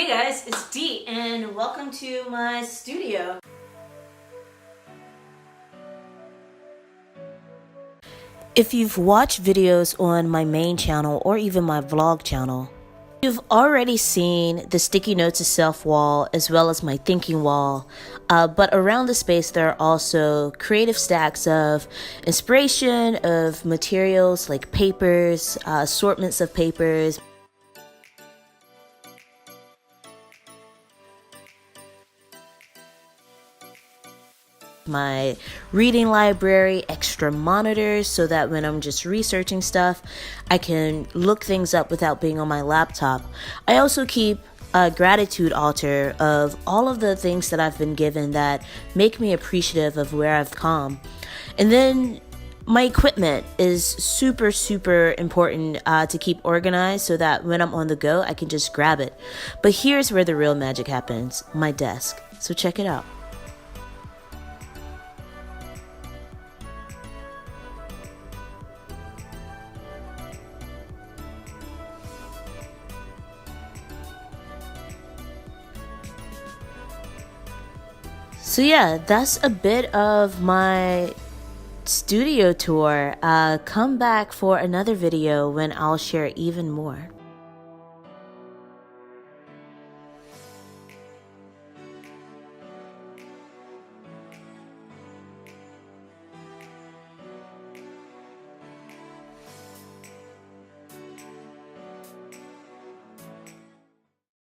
Hey guys, it's Dee and welcome to my studio. If you've watched videos on my main channel or even my vlog channel, you've already seen the sticky notes to self wall as well as my thinking wall, but around the space there are also creative stacks of inspiration, of materials like papers, assortments of papers, my reading library, extra monitors so that when I'm just researching stuff, I can look things up without being on my laptop. I also keep a gratitude altar of all of the things that I've been given that make me appreciative of where I've come. And then my equipment is super important to keep organized so that when I'm on the go, I can just grab it. But here's where the real magic happens, my desk. So check it out. So yeah, that's a bit of my studio tour. Come back for another video when I'll share even more.